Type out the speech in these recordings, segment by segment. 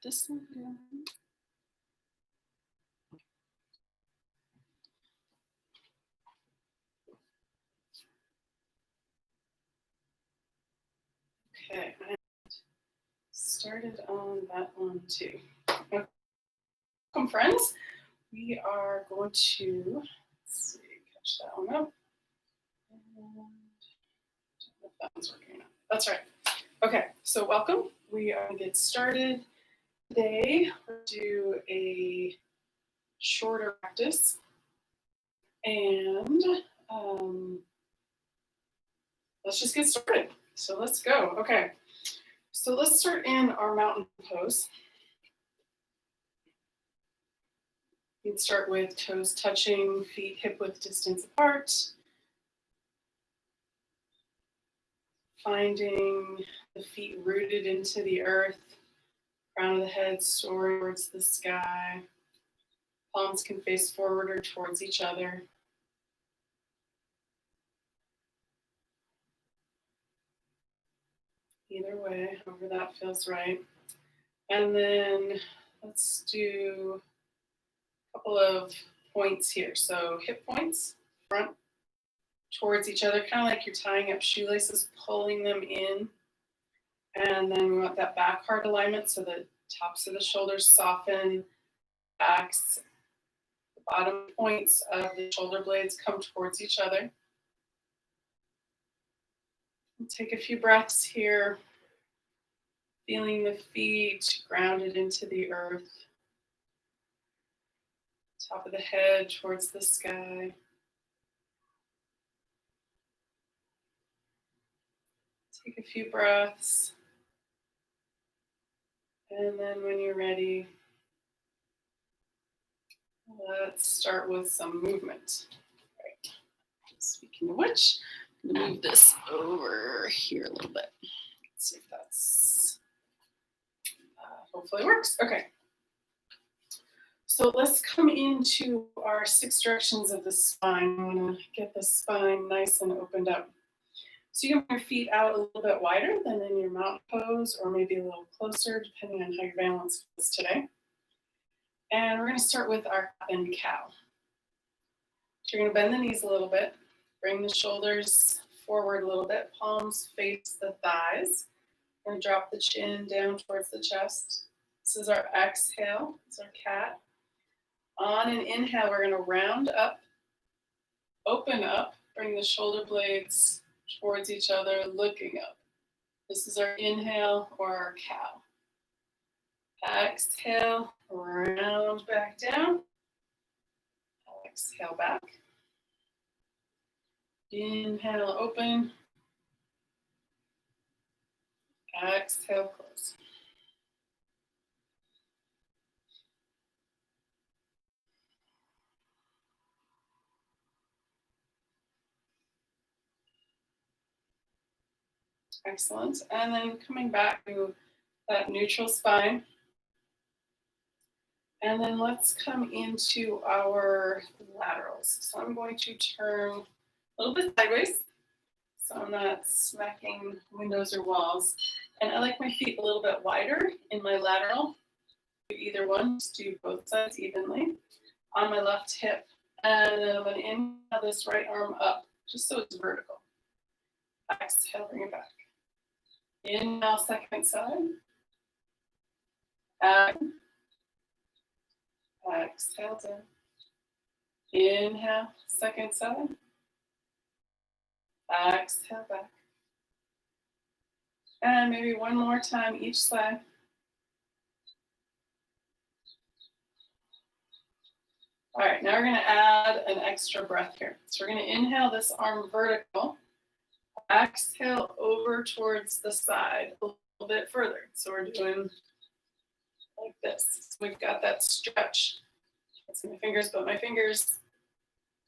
this one down. Okay, I started on that one too. Okay. Welcome, friends. We are going to, let's see, catch that one up. And if that one's working or not. That's right. Okay, so welcome. We are going to get started today. We'll do a shorter practice. And let's just get started. So let's go. Okay, so let's start in our mountain pose. You can start with toes touching, feet hip-width distance apart. Finding the feet rooted into the earth, crown of the head soaring towards the sky. Palms can face forward or towards each other. Either way, however that feels right. And then let's do a couple of points here. So hip points, front towards each other, kind of like you're tying up shoelaces, pulling them in. And then we want that back heart alignment, so the tops of the shoulders soften, backs, the bottom points of the shoulder blades come towards each other. And take a few breaths here, feeling the feet grounded into the earth. Top of the head towards the sky. Take a few breaths. And then when you're ready, let's start with some movement. All right. Speaking of which, I'm going to move this over here a little bit. Let's see if that's hopefully works. Okay. So let's come into our 6 directions of the spine. I want to get the spine nice and opened up. So you can bring your feet out a little bit wider than in your mountain pose, or maybe a little closer, depending on how your balance is today. And we're going to start with our cat and cow. So you're going to bend the knees a little bit, bring the shoulders forward a little bit, palms face the thighs. We're going to drop the chin down towards the chest. This is our exhale. This is our cat. On an inhale, we're going to round up, open up, bring the shoulder blades towards each other, looking up. This is our inhale or our cow. Exhale, round back down. Exhale back. Inhale, open. Exhale, close. Excellent. And then coming back to that neutral spine. And then let's come into our laterals. So I'm going to turn a little bit sideways, so I'm not smacking windows or walls. And I like my feet a little bit wider in my lateral. Do either one, just do both sides evenly. On my left hip. And then I'm going to inhale this right arm up, just so it's vertical. Exhale, bring it back. Inhale, second side. Exhale down. Inhale, second side. Exhale back. And maybe one more time each side. All right, now we're going to add an extra breath here. So we're going to inhale this arm vertical. Exhale over towards the side a little bit further. So we're doing like this. So we've got that stretch. Can't see my fingers, but my fingers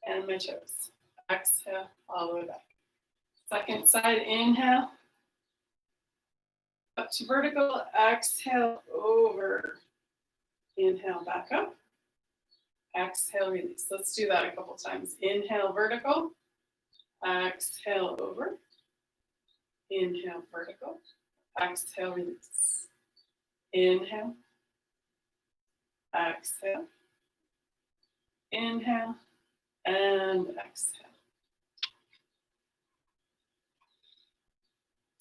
and my toes. Exhale all the way back. Second side, inhale. Up to vertical, exhale over. Inhale back up. Exhale, release. Let's do that a couple times. Inhale, vertical. Exhale, over. Inhale, vertical. Exhale, release. Inhale. exhale, inhale, and exhale.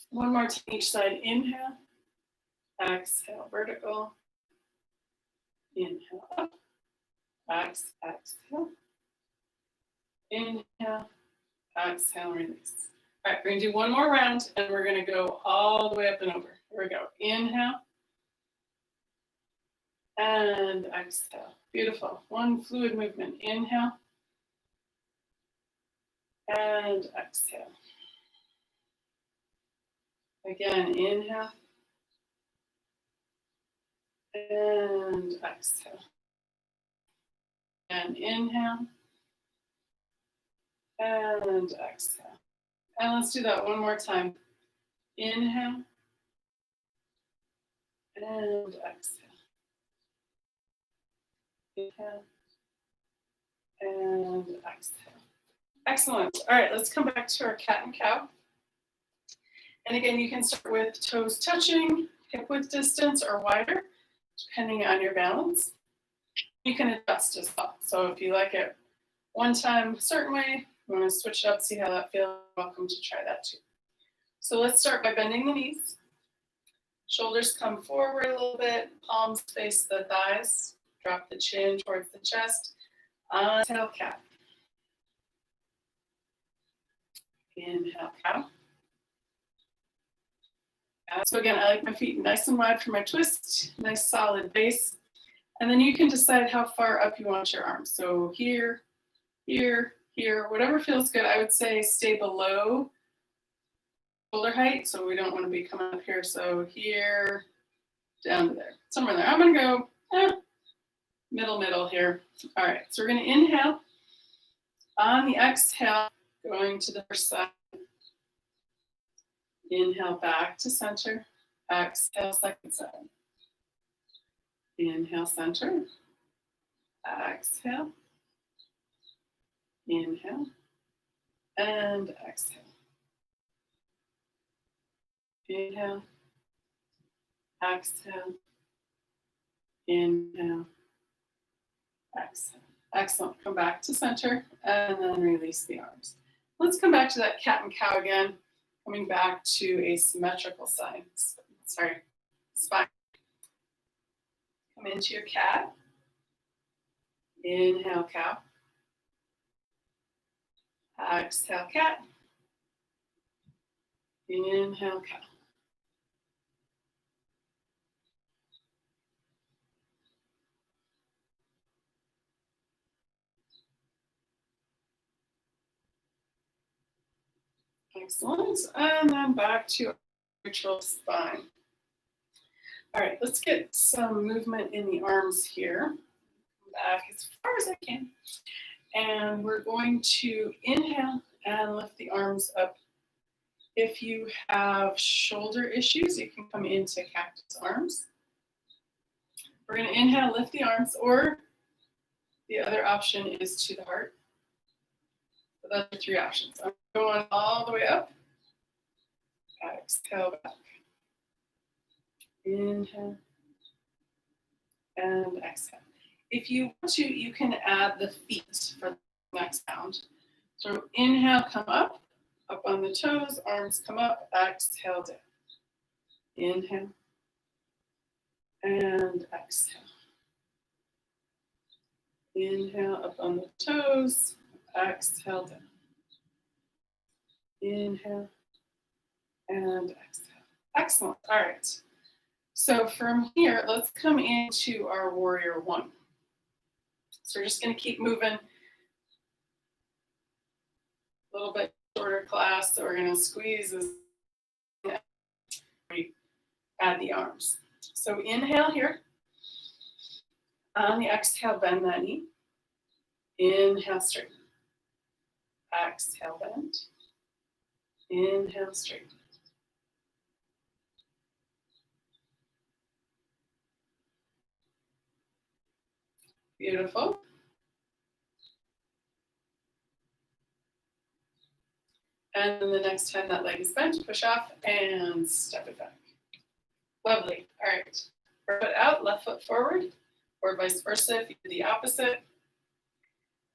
One more to each side, inhale, exhale, vertical, inhale, up, exhale, inhale, exhale, release. All right, we're gonna do one more round and we're gonna go all the way up and over. Here we go, inhale, and exhale, beautiful. One fluid movement, inhale, and exhale. Again, inhale, and exhale. And inhale, and exhale. And let's do that one more time. Inhale, and exhale. Inhale, and exhale. Excellent. All right, let's come back to our cat and cow. And again, you can start with toes touching, hip width distance or wider, depending on your balance. You can adjust as well. So if you like it one time a certain way, you want to switch it up, see how that feels, welcome to try that too. So let's start by bending the knees. Shoulders come forward a little bit, palms face the thighs, drop the chin towards the chest. Exhale, cat. Inhale, cow. So again, I like my feet nice and wide for my twist, nice solid base. And then you can decide how far up you want your arms. So here, here, here, whatever feels good. I would say stay below shoulder height, so we don't want to be coming up here. So here, down to there, somewhere there. I'm gonna go middle here. All right, so we're gonna inhale. On the exhale, going to the first side. Inhale back to center. Exhale, second side. Inhale, center. Exhale. Inhale. And exhale. Inhale. Exhale. Inhale. Exhale. Excellent. Come back to center and then release the arms. Let's come back to that cat and cow again. Coming back to a symmetrical spine. Come into your cat. Inhale, cow. Exhale, cat. Inhale, cow. Excellent. And then back to neutral spine. All right, let's get some movement in the arms here. Back as far as I can. And we're going to inhale and lift the arms up. If you have shoulder issues, you can come into cactus arms. We're going to inhale, lift the arms, or the other option is to the heart. So those are three options. I'm going all the way up. Exhale back. Inhale. And exhale. If you want to, you can add the feet for the next round. So inhale, come up on the toes, arms come up, exhale down. Inhale. And exhale. Inhale, up on the toes, exhale down. Inhale. And exhale. Excellent. All right. So from here, let's come into our warrior one. So we're just going to keep moving. A little bit shorter class, so we're going to squeeze as we add the arms. So inhale here. On the exhale, bend that knee. Inhale, straighten. Exhale, bend. Inhale, straighten. Beautiful. And then the next time that leg is bent, push off and step it back. Lovely. All right. Right foot out, left foot forward. or vice versa if you do the opposite.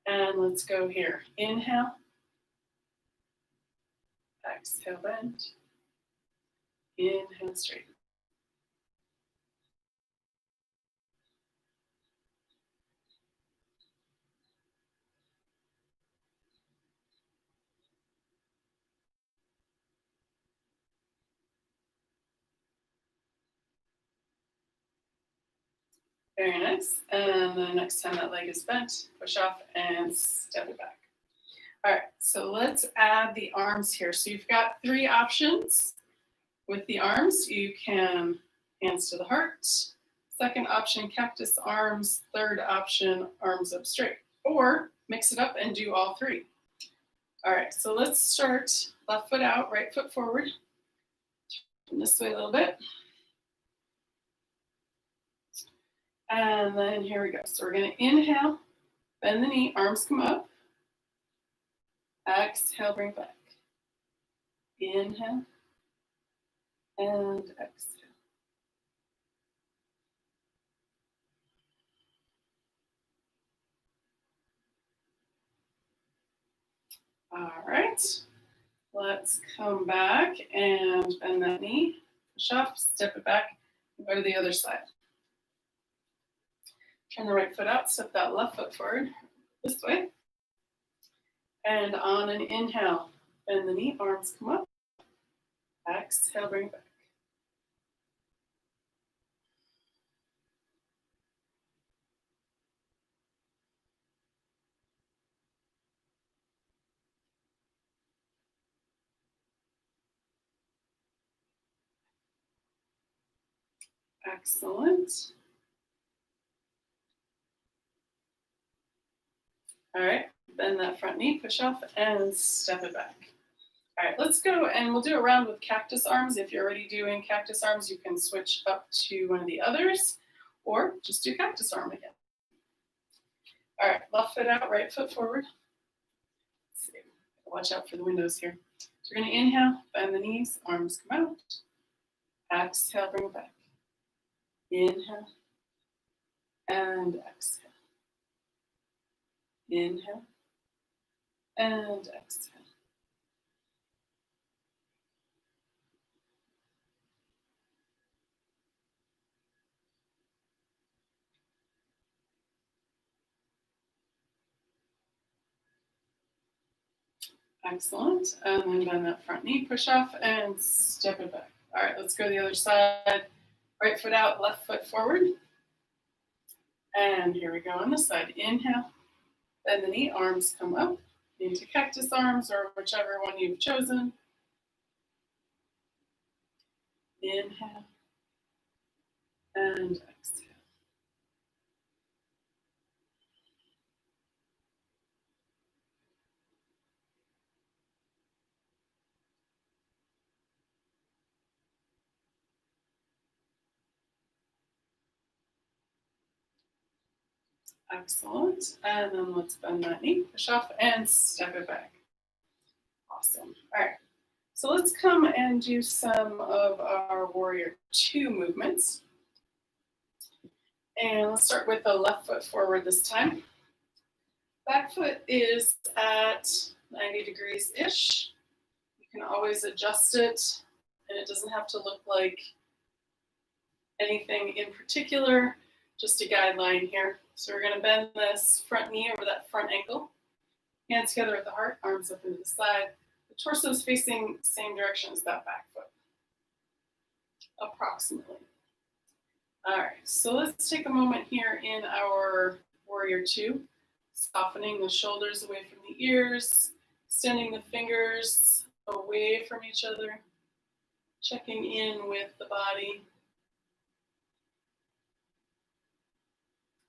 And let's go here. Inhale. Exhale, bend. Inhale, straighten. Very nice. And then next time that leg is bent, push off and step it back. All right, so let's add the arms here. So you've got 3 options with the arms. You can hands to the heart. Second option, cactus arms. Third option, arms up straight. Or mix it up and do all 3. All right, so let's start left foot out, right foot forward. Turn this way a little bit. And then here we go. So we're going to inhale, bend the knee, arms come up. Exhale, bring back. Inhale and exhale. All right, let's come back and bend that knee, push off, step it back, and go to the other side. Turn the right foot out, step that left foot forward this way. And on an inhale, bend the knee, arms come up. Exhale, bring it back. Excellent. All right, bend that front knee, push off, and step it back. All right, let's go and we'll do a round with cactus arms. If you're already doing cactus arms, you can switch up to one of the others or just do cactus arm again. All right, left foot out, right foot forward. Let's see. Watch out for the windows here. So we're going to inhale, bend the knees, arms come out. Exhale, bring it back. Inhale and exhale. Inhale and exhale. Excellent. And then bend that front knee, push off, and step it back. All right, let's go the other side. Right foot out, left foot forward. And here we go on this side. Inhale, bend the knee, arms come up into cactus arms or whichever one you've chosen. Inhale and exhale. Excellent. And then let's bend that knee, push off, and step it back. Awesome. All right. So let's come and do some of our Warrior 2 movements. And let's start with the left foot forward this time. Back foot is at 90 degrees-ish. You can always adjust it, and it doesn't have to look like anything in particular, just a guideline here. So we're going to bend this front knee over that front ankle. Hands together at the heart, arms up into the side. The torso is facing the same direction as that back foot, approximately. All right, so let's take a moment here in our Warrior 2, softening the shoulders away from the ears, extending the fingers away from each other, checking in with the body.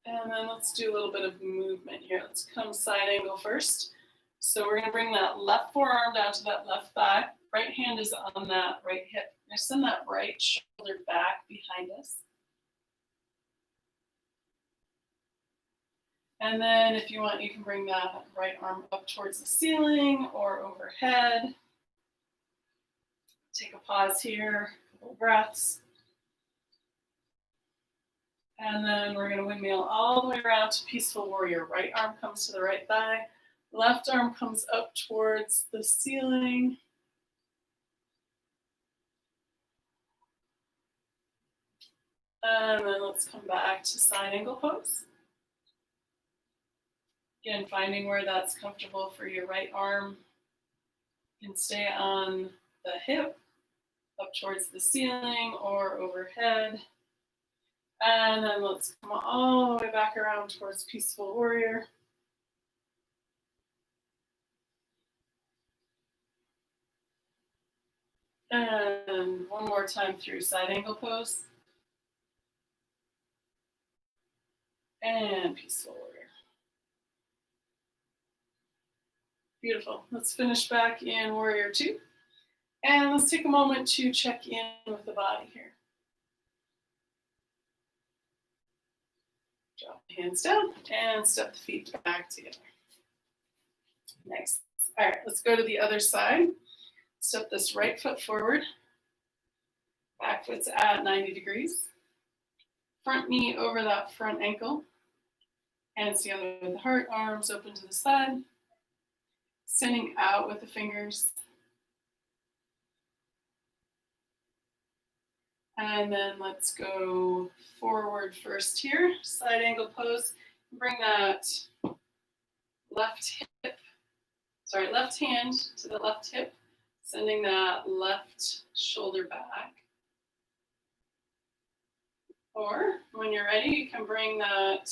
And then let's do a little bit of movement here. Let's come side angle first. So we're going to bring that left forearm down to that left thigh. Right hand is on that right hip. We're going to send that right shoulder back behind us. And then if you want, you can bring that right arm up towards the ceiling or overhead. Take a pause here, a couple breaths. And then we're going to windmill all the way around to Peaceful Warrior. Right arm comes to the right thigh. Left arm comes up towards the ceiling. And then let's come back to side angle pose. Again, finding where that's comfortable for your right arm. You can stay on the hip, up towards the ceiling or overhead. And then let's come all the way back around towards Peaceful Warrior. And one more time through side angle pose. And Peaceful Warrior. Beautiful. Let's finish back in Warrior 2. And let's take a moment to check in with the body here. Drop the hands down and step the feet back together. Nice. All right, let's go to the other side. Step this right foot forward. Back foot's at 90 degrees. Front knee over that front ankle. Hands together with the heart, arms open to the side. Sending out with the fingers. And then let's go forward first here. Side angle pose. Bring that left hand to the left hip. Sending that left shoulder back. Or when you're ready, you can bring that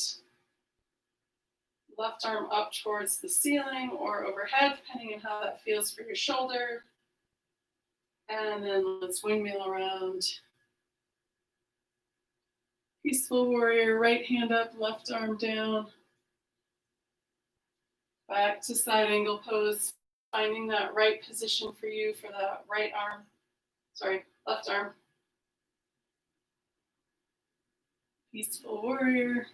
left arm up towards the ceiling or overhead, depending on how that feels for your shoulder. And then let's windmill around. Peaceful Warrior, right hand up, left arm down. Back to side angle pose, finding that right position for you for that left arm. Peaceful Warrior.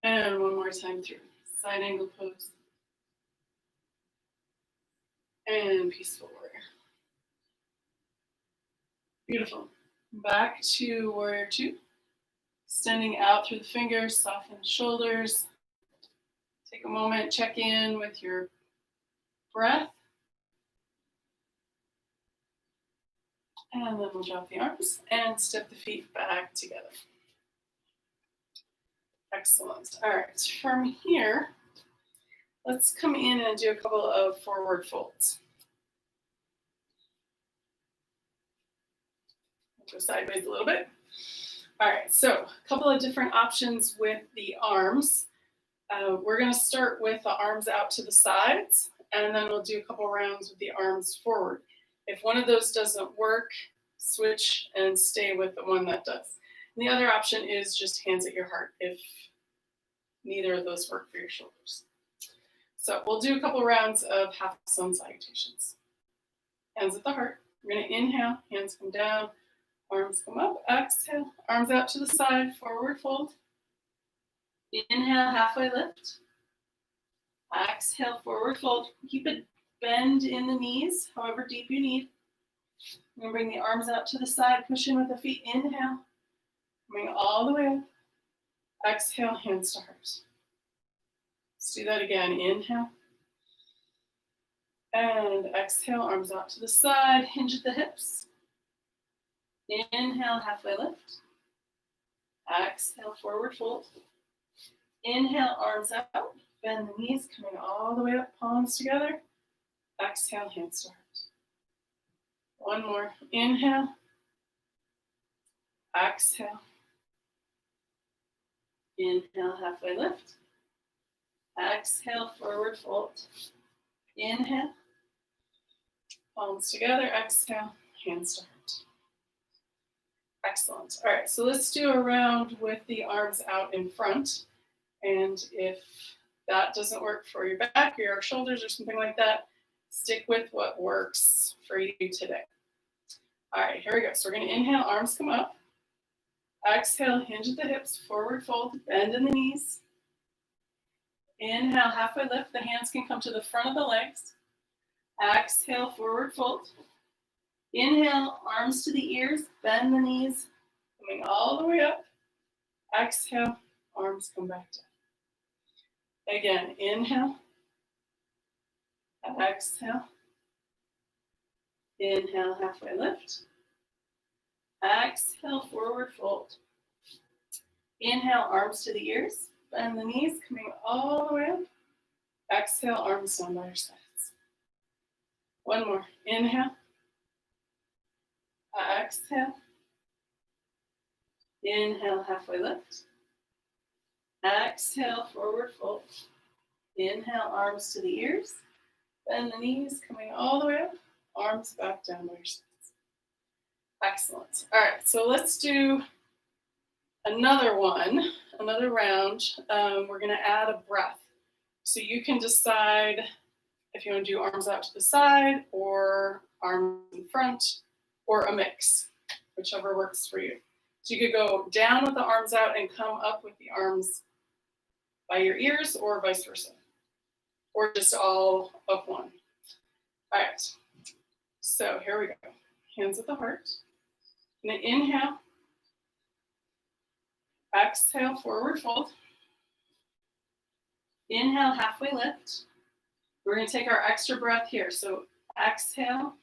And one more time through. Side angle pose. And Peaceful Warrior. Beautiful. Back to Warrior 2. Extending out through the fingers, soften the shoulders. Take a moment, check in with your breath. And then we'll drop the arms and step the feet back together. Excellent. All right, from here, let's come in and do a couple of forward folds. Go sideways a little bit. All right, so a couple of different options with the arms. We're going to start with the arms out to the sides, and then we'll do a couple rounds with the arms forward. If one of those doesn't work, switch and stay with the one that does. And the other option is just hands at your heart if neither of those work for your shoulders. So we'll do a couple rounds of half sun salutations. Hands at the heart. We're going to inhale, hands come down, arms come up, exhale, arms out to the side, forward fold. Inhale, halfway lift. Exhale, forward fold. Keep a bend in the knees, however deep you need. And bring the arms out to the side, push in with the feet. Inhale, bring all the way up. Exhale, hands to heart. Let's do that again. Inhale. And exhale, arms out to the side, hinge at the hips. Inhale, halfway lift. Exhale, forward fold. Inhale, arms out, bend the knees, coming all the way up, palms together. Exhale, hands to heart. One more. Inhale. Exhale. Inhale, halfway lift. Exhale, forward fold. Inhale. Palms together. Exhale, hands to heart. Excellent. All right, so let's do a round with the arms out in front. And if that doesn't work for your back or your shoulders or something like that, stick with what works for you today. All right, here we go. So we're going to inhale, arms come up. Exhale, hinge at the hips, forward fold, bend in the knees. Inhale, halfway lift. The hands can come to the front of the legs. Exhale, forward fold. Inhale, arms to the ears, bend the knees, coming all the way up. Exhale, arms come back down. Again, inhale. Exhale. Inhale, halfway lift. Exhale, forward fold. Inhale, arms to the ears. Bend the knees, coming all the way up. Exhale, arms down by your sides. One more. Inhale. Exhale. Inhale, halfway lift. Exhale, forward fold. Inhale, arms to the ears. Bend the knees, coming all the way up. Arms back down by your sides. Excellent. All right, so let's do another one, another round. We're going to add a breath. So you can decide if you want to do arms out to the side or arms in front or a mix, whichever works for you. So you could go down with the arms out and come up with the arms by your ears or vice versa, or just all up one. All right, so here we go. Hands at the heart. And inhale. Exhale, forward fold. Inhale, halfway lift. We're going to take our extra breath here. So exhale.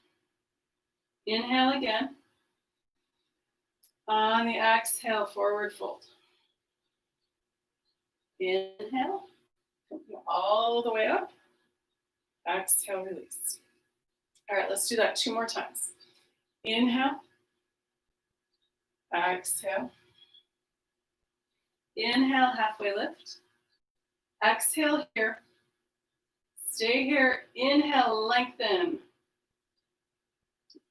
Inhale again. On the exhale, forward fold. Inhale. All the way up. Exhale, release. All right, let's do that 2 more times. Inhale. Exhale. Inhale, halfway lift. Exhale here. Stay here. Inhale, lengthen.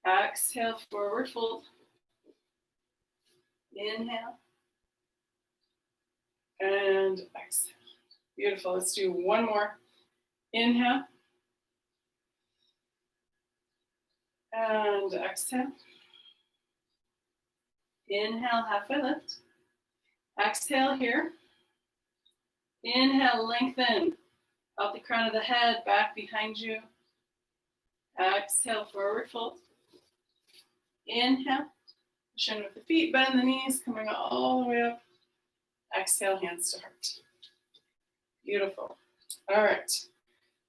Exhale, forward fold. Inhale. And exhale. Beautiful. Let's do one more. Inhale. And exhale. Inhale, halfway lift. Exhale here. Inhale, lengthen. Out the crown of the head, back behind you. Exhale, forward fold. Inhale. Push in with the feet, bend the knees, coming all the way up. Exhale, hands to heart. Beautiful. All right.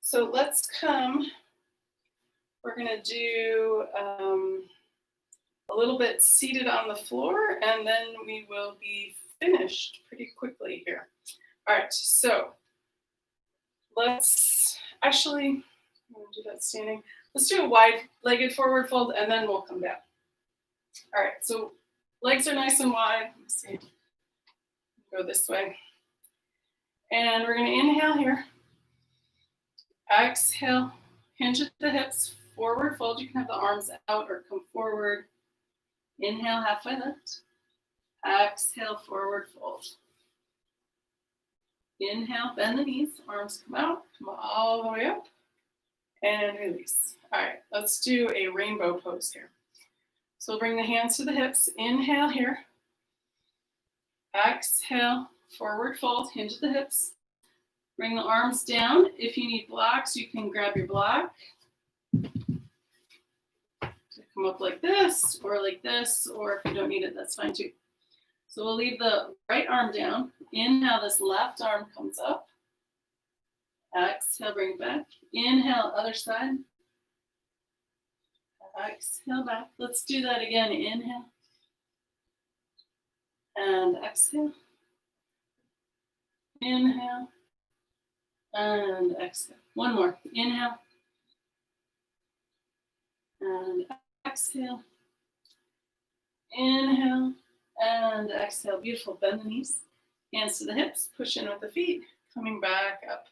So let's come. We're going to do a little bit seated on the floor, and then we will be finished pretty quickly here. All right, so let's actually, I'm going to do that standing. Let's do a wide-legged forward fold, and then we'll come down. All right, so legs are nice and wide. Let's see. Go this way. And we're going to inhale here. Exhale, hinge at the hips, forward fold. You can have the arms out or come forward. Inhale, halfway lift. Exhale, forward fold. Inhale, bend the knees, arms come out, come all the way up, and release. All right, let's do a rainbow pose here. So we'll bring the hands to the hips. Inhale here. Exhale, forward fold, hinge at the hips. Bring the arms down. If you need blocks, you can grab your block. Come up like this, or if you don't need it, that's fine too. So we'll leave the right arm down. Inhale, this left arm comes up. Exhale, bring it back. Inhale, other side. Exhale, back. Let's do that again. Inhale. And exhale. Inhale. And exhale. One more. Inhale. And exhale. Inhale. And exhale. Beautiful. Bend the knees. Hands to the hips. Push in with the feet. Coming back up.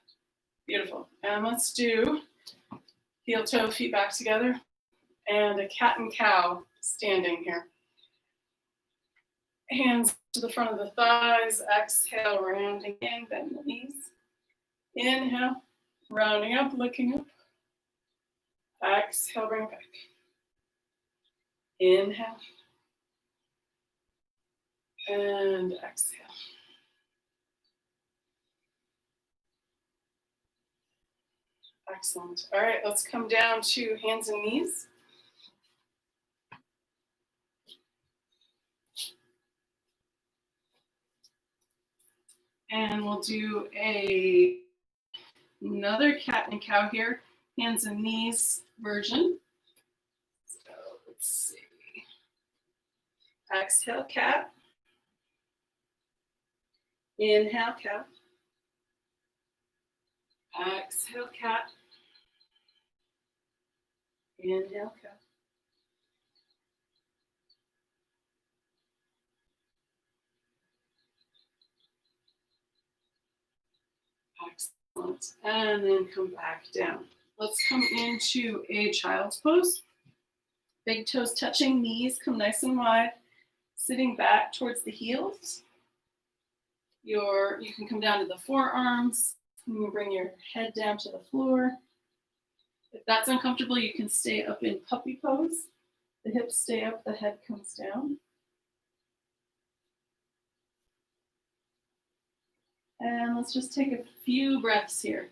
Beautiful. And let's do heel toe, feet back together. And a cat and cow standing here. Hands to the front of the thighs. Exhale, rounding in. Bend the knees. Inhale. Rounding up, looking up. Exhale, bring it back. Inhale. And exhale. Excellent. All right, let's come down to hands and knees. And we'll do another cat and cow here, hands and knees version. So let's see. Exhale, cat. Inhale, cat. Exhale, cat. Inhale, cat. Excellent. And then come back down. Let's come into a child's pose. Big toes touching, knees come nice and wide, sitting back towards the heels. You can come down to the forearms. You can bring your head down to the floor. If that's uncomfortable, you can stay up in puppy pose. The hips stay up, the head comes down. And let's just take a few breaths here.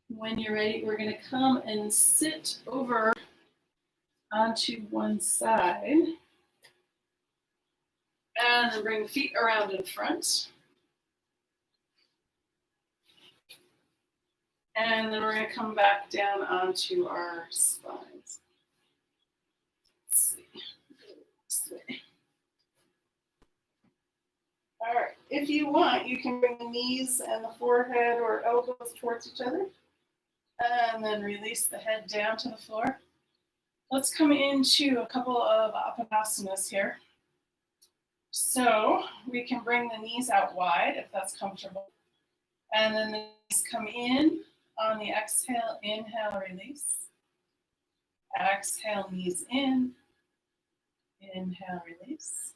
When you're ready, we're going to come and sit over onto one side. And then bring the feet around in front. And then we're going to come back down onto our spines. Let's see. This way. All right. If you want, you can bring the knees and the forehead or elbows towards each other. And then release the head down to the floor. Let's come into a couple of apasanas here. So we can bring the knees out wide if that's comfortable. And then the knees come in on the exhale, inhale, release. Exhale, knees in. Inhale, release.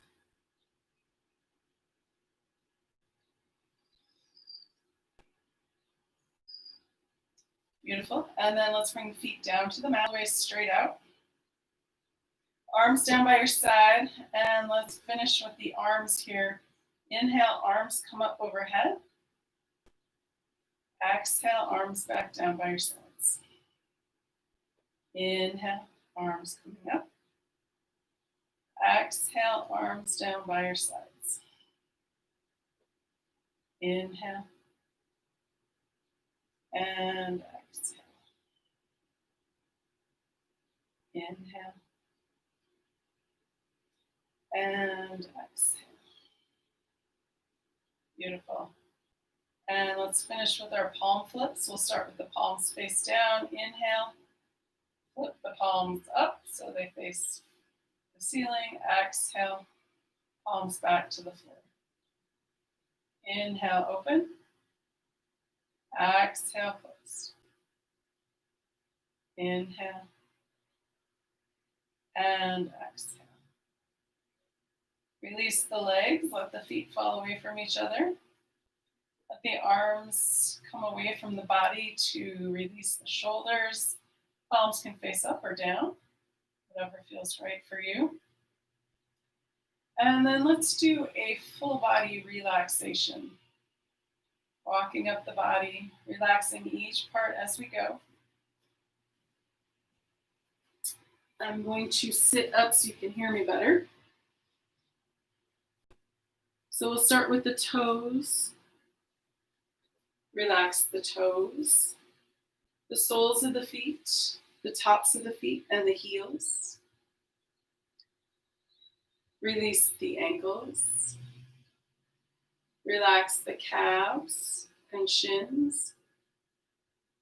Beautiful. And then let's bring the feet down to the mat, waist straight out. Arms down by your side. And let's finish with the arms here. Inhale, arms come up overhead. Exhale, arms back down by your sides. Inhale, arms coming up. Exhale, arms down by your sides. Inhale. And exhale. Inhale. And exhale. Beautiful. And let's finish with our palm flips. We'll start with the palms face down. Inhale. Flip the palms up so they face the ceiling. Exhale. Palms back to the floor. Inhale, open. Exhale, close. Inhale. And exhale. Release the legs. Let the feet fall away from each other. Let the arms come away from the body to release the shoulders. Palms can face up or down, whatever feels right for you. And then let's do a full body relaxation. Walking up the body, relaxing each part as we go. I'm going to sit up so you can hear me better. So we'll start with the toes. Relax the toes, the soles of the feet, the tops of the feet, and the heels. Release the ankles. Relax the calves and shins.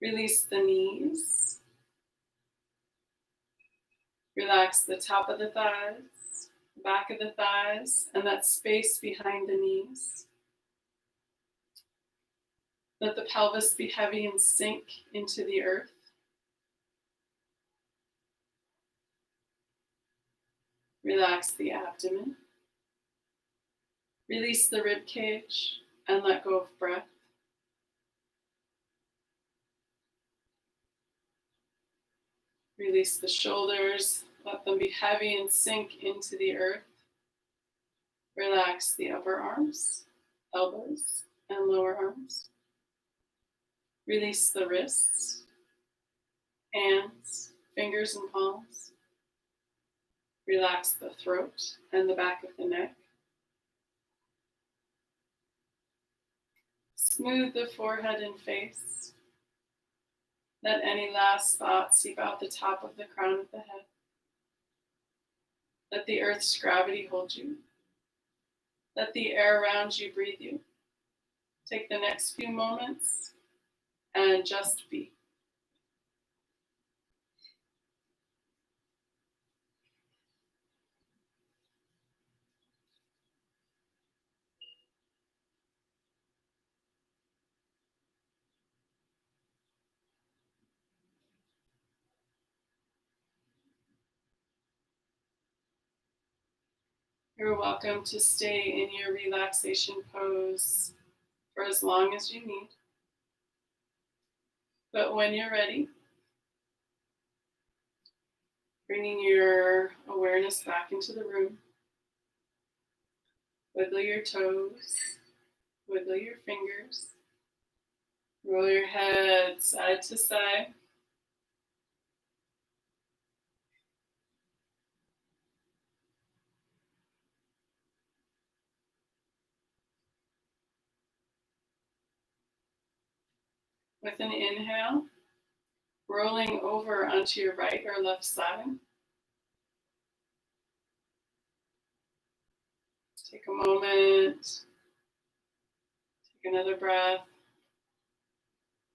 Release the knees. Relax the top of the thighs, back of the thighs, and that space behind the knees. Let the pelvis be heavy and sink into the earth. Relax the abdomen. Release the rib cage and let go of breath. Release the shoulders. Let them be heavy and sink into the earth. Relax the upper arms, elbows and lower arms. Release the wrists, hands, fingers, and palms. Relax the throat and the back of the neck. Smooth the forehead and face. Let any last thoughts seep out the top of the crown of the head. Let the earth's gravity hold you. Let the air around you breathe you. Take the next few moments and just be. You're welcome to stay in your relaxation pose for as long as you need. But when you're ready, bringing your awareness back into the room, wiggle your toes, wiggle your fingers, roll your head side to side. With an inhale, rolling over onto your right or left side. Take a moment, take another breath.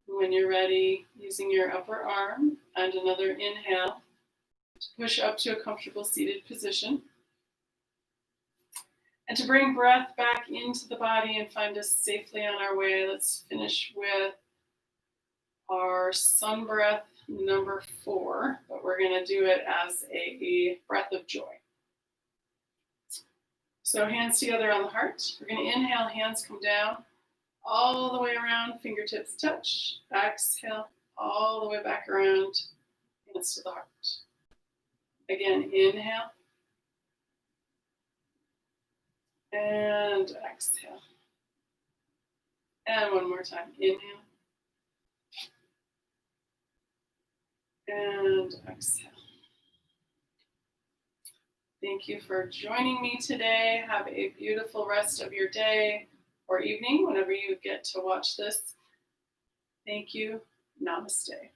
When you're ready, using your upper arm and another inhale to push up to a comfortable seated position. And to bring breath back into the body and find us safely on our way, let's finish with our sun breath number 4, but we're going to do it as a breath of joy. So hands together on the heart. We're going to inhale, hands come down, all the way around, fingertips touch. Exhale, all the way back around, hands to the heart. Again, inhale. And exhale. And one more time, inhale. And exhale. Thank you for joining me today. Have a beautiful rest of your day or evening, whenever you get to watch this. Thank you. Namaste.